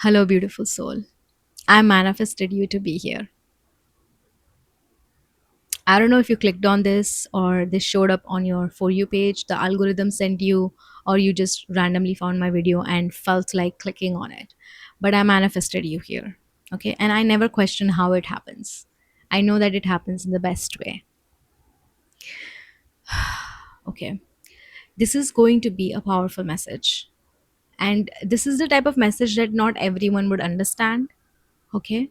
Hello, beautiful soul. I manifested you to be here. I don't know if you clicked on this or this showed up on your For You page, the algorithm sent you, or you just randomly found my video and felt like clicking on it. But I manifested you here. Okay. And I never question how it happens. I know that it happens in the best way. Okay. This is going to be a powerful message. And this is the type of message that not everyone would understand. Okay.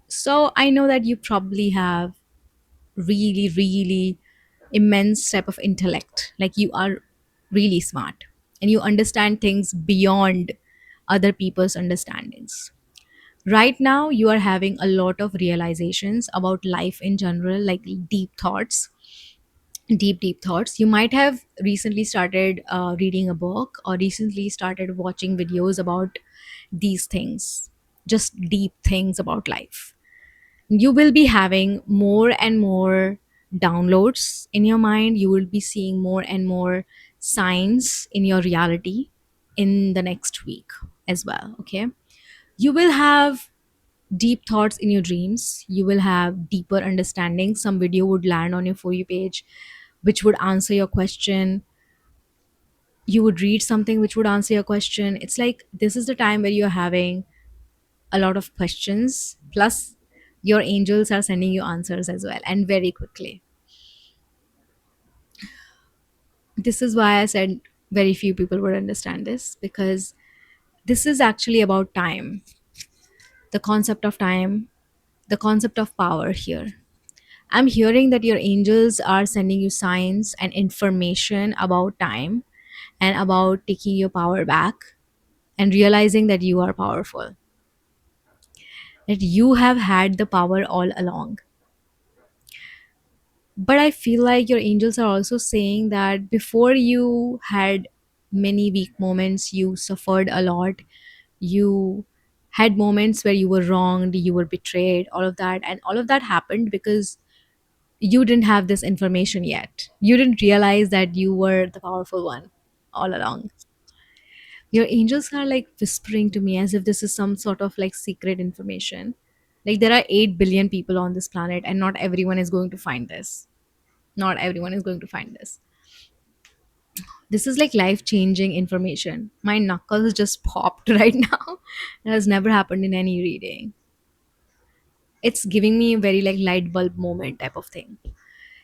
So I know that you probably have really immense type of intellect, like you are really smart and you understand things beyond other people's understandings. Right now you are having a lot of realizations about life in general, like deep thoughts. You might have recently started reading a book or recently started watching videos about these things, just deep things about life. You will be having more and more downloads in your mind. You will be seeing more and more signs in your reality in the next week as well. Okay. You will have deep thoughts in your dreams. You will have deeper understanding. Some video would land on your For You page, which would answer your question. You would read something which would answer your question. It's like this is the time where you're having a lot of questions, plus your angels are sending you answers as well, and very quickly. This is why I said very few people would understand this, because this is actually about time, the concept of time, the concept of power here. I'm hearing that your angels are sending you signs and information about time and about taking your power back and realizing that you are powerful, that you have had the power all along. But I feel like your angels are also saying that before you had many weak moments, you suffered a lot, you had moments where you were wronged, you were betrayed, all of that. And all of that happened because you didn't have this information yet. You didn't realize that you were the powerful one all along. Your angels are like whispering to me as if this is some sort of like secret information. Like there are 8 billion people on this planet, and not everyone is going to find this. Not everyone is going to find this. This is like life changing information. My knuckles just popped right now. It has never happened in any reading. It's giving me a very like light bulb moment type of thing.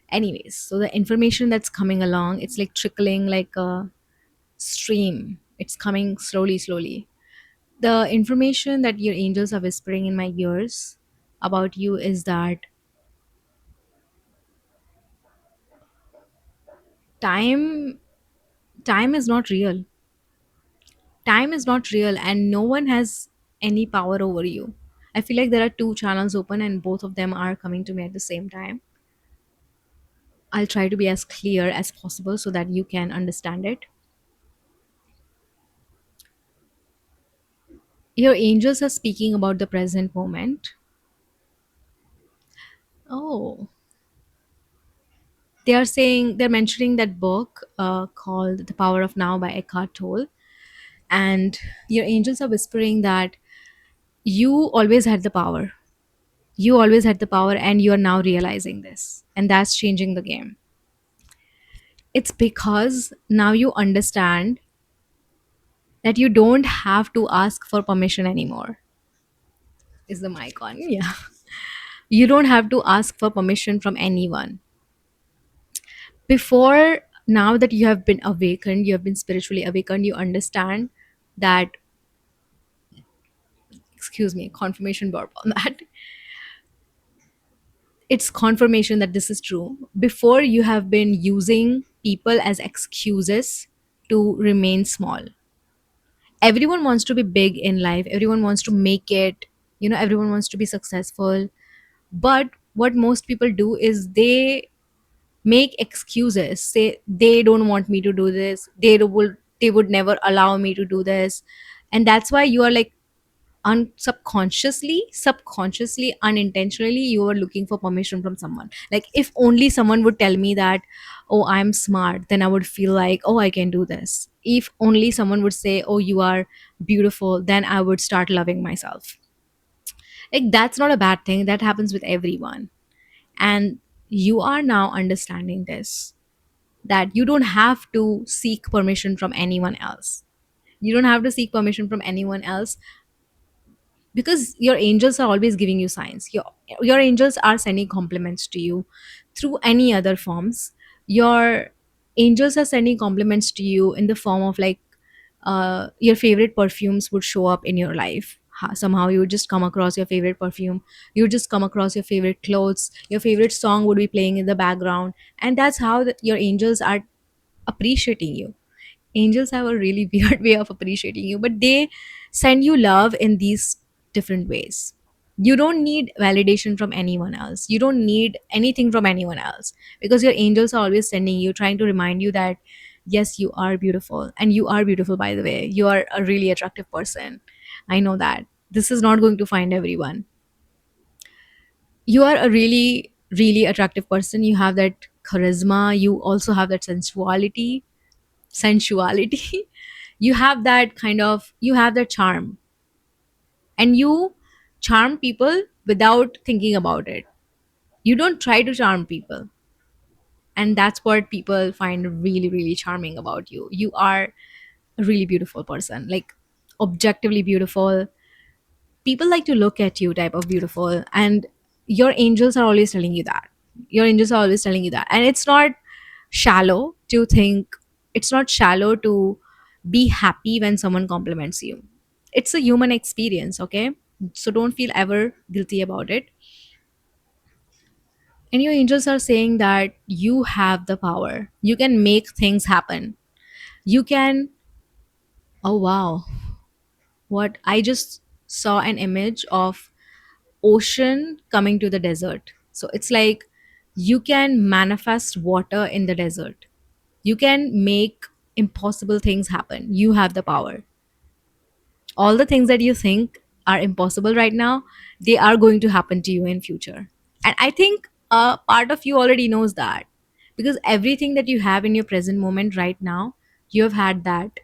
Anyways, so the information that's coming along, it's like trickling like a stream. It's coming slowly. The information that your angels are whispering in my ears about you is that time time is not real. Time is not real and no one has any power over you. I feel like there are two channels open and both of them are coming to me at the same time. I'll try to be as clear as possible so that you can understand it. Your angels are speaking about the present moment. Oh, they're mentioning that book called The Power of Now by Eckhart Tolle. And your angels are whispering that you always had the power. You always had the power, and you are now realizing this. And that's changing the game. It's because now you understand that you don't have to ask for permission anymore. Is the mic on? Yeah. You don't have to ask for permission from anyone. Before, now that you have been awakened, you have been spiritually awakened, you understand that, excuse me, confirmation burp on that. It's confirmation that this is true. Before, you have been using people as excuses to remain small. Everyone wants to be big in life, everyone wants to make it, everyone wants to be successful. But what most people do is they make excuses, say they don't want me to do this, they would never allow me to do this. And that's why you are like subconsciously, unintentionally, you are looking for permission from someone. Like if only someone would tell me that, oh, I'm smart, then I would feel like, oh, I can do this. If only someone would say, oh, you are beautiful, then I would start loving myself. Like, that's not a bad thing. That happens with everyone. And you are now understanding this, that you don't have to seek permission from anyone else. You don't have to seek permission from anyone else, because your angels are always giving you signs. Your angels are sending compliments to you through any other forms. Your angels are sending compliments to you in the form of like, your favorite perfumes would show up in your life. Somehow you would just come across your favorite perfume, you would just come across your favorite clothes, your favorite song would be playing in the background, and that's how your angels are appreciating you. Angels have a really weird way of appreciating you, but they send you love in these different ways. You don't need validation from anyone else, you don't need anything from anyone else, because your angels are always sending you, trying to remind you that yes, you are beautiful. And you are beautiful, by the way. You are a really attractive person. I know that this is not going to find everyone. You are a really really attractive person. You have that charisma, you also have that sensuality. You have that kind of, you have that charm, and you charm people without thinking about it. You don't try to charm people, and that's what people find really really charming about you. You are a really beautiful person, like objectively beautiful. People like to look at you type of beautiful, and your angels are always telling you that. Your angels are always telling you that, and it's not shallow to think, it's not shallow to be happy when someone compliments you. It's a human experience, okay? So don't feel ever guilty about it. And your angels are saying that you have the power, you can make things happen. You can, oh wow, what I just saw an image of ocean coming to the desert. So it's like you can manifest water in the desert. You can make impossible things happen. You have the power. All the things that you think are impossible right now, they are going to happen to you in future. And I think a part of you already knows that, because everything that you have in your present moment right now, you have had that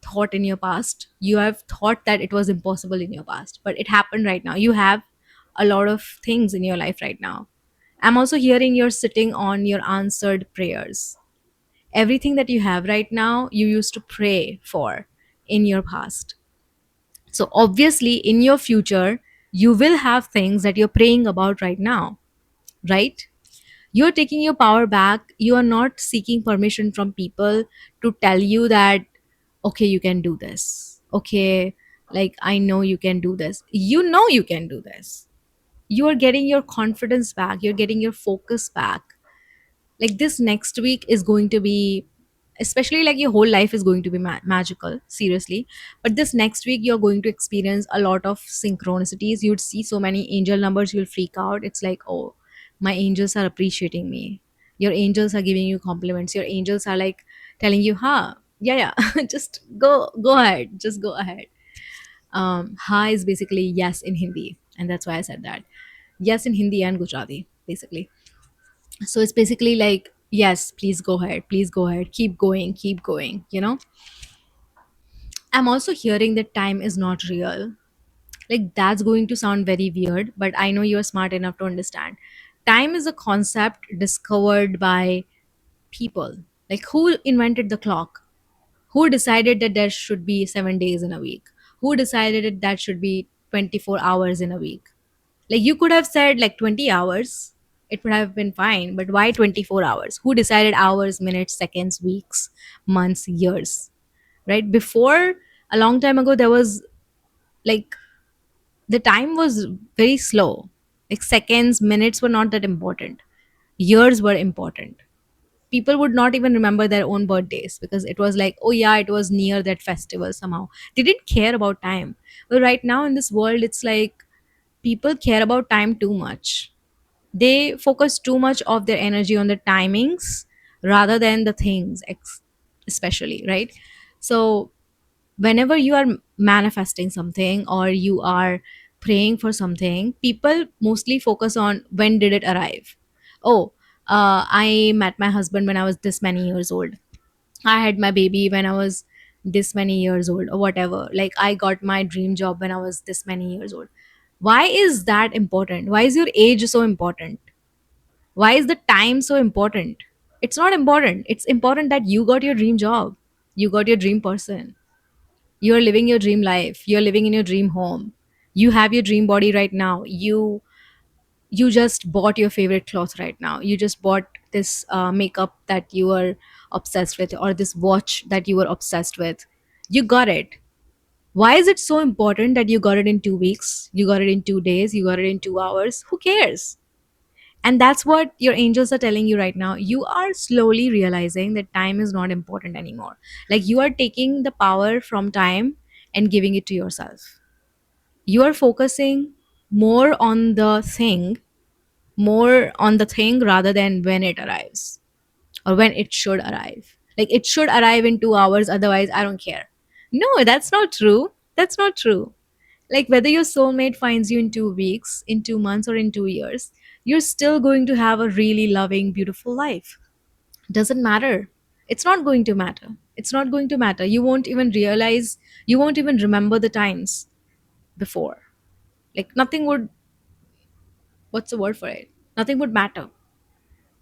thought in your past. You have thought that it was impossible in your past, but it happened right now. You have a lot of things in your life right now. I'm also hearing you're sitting on your answered prayers. Everything that you have right now, you used to pray for in your past. So obviously, in your future, you will have things that you're praying about right now, right? You're taking your power back. You are not seeking permission from people to tell you that, okay, you can do this. Okay, like, I know you can do this. You know you can do this. You are getting your confidence back. You're getting your focus back. Like, this next week is going to be, especially like your whole life is going to be magical, seriously. But this next week you're going to experience a lot of synchronicities. You'd see so many angel numbers, you'll freak out. It's like, oh, my angels are appreciating me. Your angels are giving you compliments. Your angels are like telling you, huh, yeah, yeah, just go ahead, just go ahead. Ha is basically yes in Hindi, and that's why I said that. Yes in Hindi and Gujarati, basically. So it's basically like, yes, please go ahead, please go ahead, keep going, you know. I'm also hearing that time is not real. Like, that's going to sound very weird, but I know you're smart enough to understand. Time is a concept discovered by people. Like, who invented the clock? Who decided that there should be 7 days in a week? Who decided that that should be 24 hours in a week? Like, you could have said like 20 hours, it would have been fine, but why 24 hours? Who decided hours, minutes, seconds, weeks, months, years? Right? Before, a long time ago, there was like, the time was very slow. Like, seconds, minutes were not that important. Years were important. People would not even remember their own birthdays, because it was like, oh yeah, it was near that festival somehow. They didn't care about time. But right now in this world, it's like people care about time too much. They focus too much of their energy on the timings rather than the things, especially, right? So whenever you are manifesting something or you are praying for something, people mostly focus on when did it arrive. Oh, I met my husband when I was this many years old. I had my baby when I was this many years old or whatever. Like I got my dream job when I was this many years old. Why is that important? Why is your age so important? Why is the time so important? It's not important. It's important that you got your dream job. You got your dream person. You're living your dream life. You're living in your dream home. You have your dream body right now. You just bought your favorite cloth right now. You just bought this makeup that you were obsessed with, or this watch that you were obsessed with. You got it. Why is it so important that you got it in 2 weeks, you got it in 2 days, you got it in 2 hours? Who cares? And that's what your angels are telling you right now. You are slowly realizing that time is not important anymore. Like you are taking the power from time and giving it to yourself. You are focusing more on the thing, more on the thing rather than when it arrives or when it should arrive. Like it should arrive in 2 hours, otherwise, I don't care. No, that's not true. That's not true. Like whether your soulmate finds you in 2 weeks, in 2 months, or in 2 years, you're still going to have a really loving, beautiful life. Doesn't matter. It's not going to matter. It's not going to matter. You won't even realize, you won't even remember the times before. Like nothing would, what's the word for it? Nothing would matter.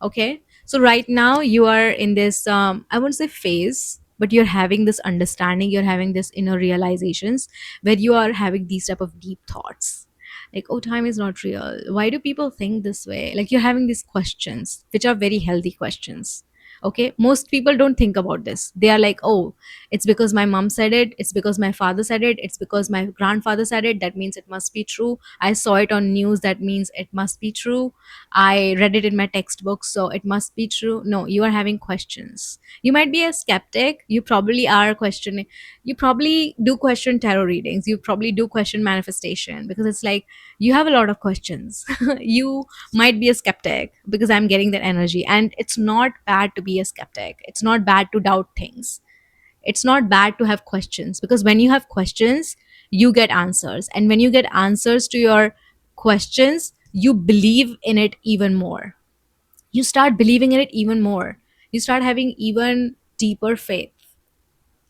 Okay, so right now you are in this I won't say phase, but you're having this understanding, you're having this inner realizations where you are having these type of deep thoughts, like, oh, time is not real, why do people think this way? Like you're having these questions which are very healthy questions. Okay, most people don't think about this. They are like, oh, it's because my mom said it, it's because my father said it, it's because my grandfather said it, that means it must be true. I saw it on news, that means it must be true. I read it in my textbook, so it must be true. No, you are having questions. You might be a skeptic. You probably are questioning. You probably do question tarot readings. You probably do question manifestation because it's like you have a lot of questions. You might be a skeptic because I'm getting that energy. And it's not bad to be a skeptic, it's not bad to doubt things. It's not bad to have questions because when you have questions, you get answers. And when you get answers to your questions, you believe in it even more. You start believing in it even more. You start having even deeper faith.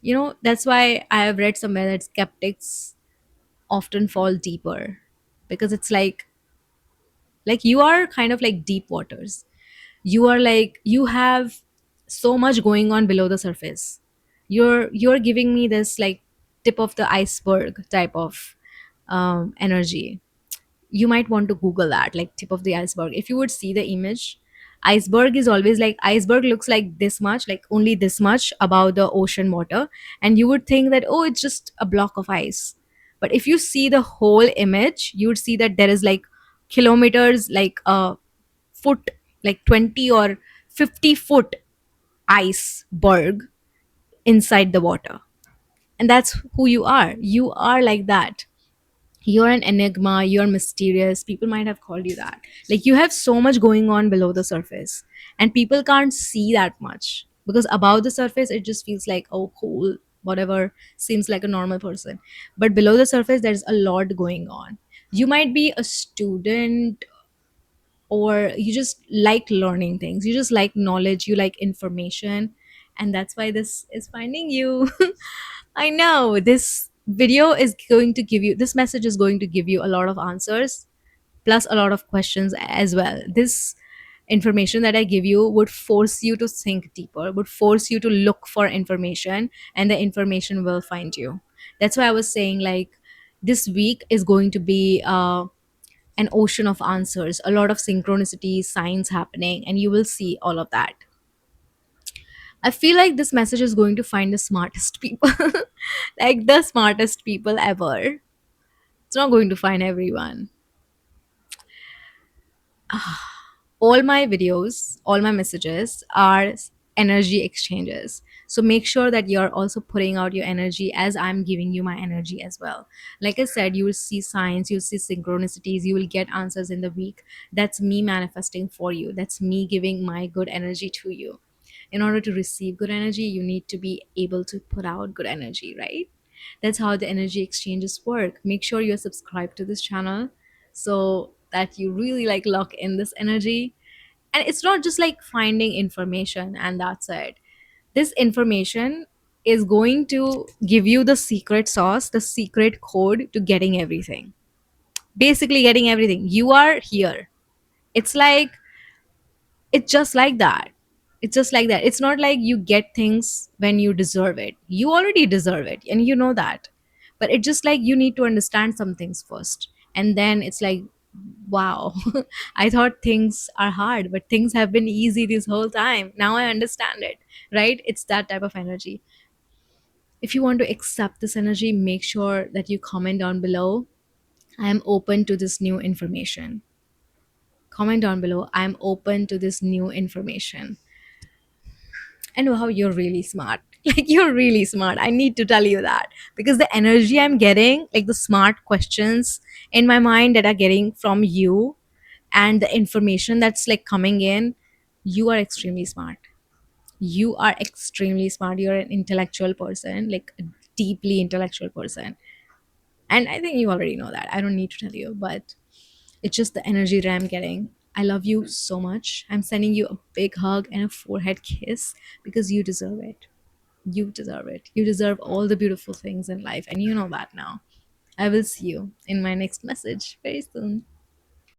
You know, that's why I have read somewhere that skeptics often fall deeper because it's like you are kind of like deep waters. You are like you have so much going on below the surface. You're giving me this like tip of the iceberg type of energy. You might want to google that, like tip of the iceberg. If you would see the image, iceberg is always like, iceberg looks like this much, like only this much above the ocean water, and you would think that, oh, it's just a block of ice. But if you see the whole image, you would see that there is like kilometers, like a foot, like 20 or 50 foot iceberg inside the water. And that's who you are. You are like that. You're an enigma, you're mysterious. People might have called you that. Like you have so much going on below the surface, and people can't see that much because above the surface, it just feels like, oh, cool, whatever, seems like a normal person. But below the surface, there's a lot going on. You might be a student, or you just like learning things, you just like knowledge, you like information, and that's why this is finding you. I know this video is going to give you, this message is going to give you a lot of answers plus a lot of questions as well. This information that I give you would force you to think deeper, would force you to look for information, and the information will find you. That's why I was saying, like, this week is going to be an ocean of answers, a lot of synchronicity, signs happening, and you will see all of that. I feel like this message is going to find the smartest people, like the smartest people ever. It's not going to find everyone. All my videos, all my messages are energy exchanges. So make sure that you're also putting out your energy as I'm giving you my energy as well. Like I said, you will see signs, you'll see synchronicities, you will get answers in the week. That's me manifesting for you. That's me giving my good energy to you. In order to receive good energy, you need to be able to put out good energy, right? That's how the energy exchanges work. Make sure you're subscribed to this channel so that you really like lock in this energy. And it's not just like finding information and that's it. This information, is going to give you the secret sauce, the secret code to getting everything. Basically, getting everything. You are here. It's like, it's just like that. It's just like that. It's not like you get things when you deserve it. You already deserve it, and you know that. But it's just like you need to understand some things first. And then it's like, wow, I thought things are hard, but things have been easy this whole time. Now I understand it, right? It's that type of energy. If you want to accept this energy, make sure that you comment down below. I am open to this new information. Comment down below. I am open to this new information. And wow, you're really smart. Like, you're really smart. I need to tell you that because the energy I'm getting, like the smart questions in my mind that are getting from you, and the information that's like coming in, you are extremely smart. You are extremely smart. You're an intellectual person, like a deeply intellectual person. And I think you already know that. I don't need to tell you, but it's just the energy that I'm getting. I love you so much. I'm sending you a big hug and a forehead kiss because you deserve it. You deserve it. You deserve all the beautiful things in life, and you know that now. I will see you in my next message very soon.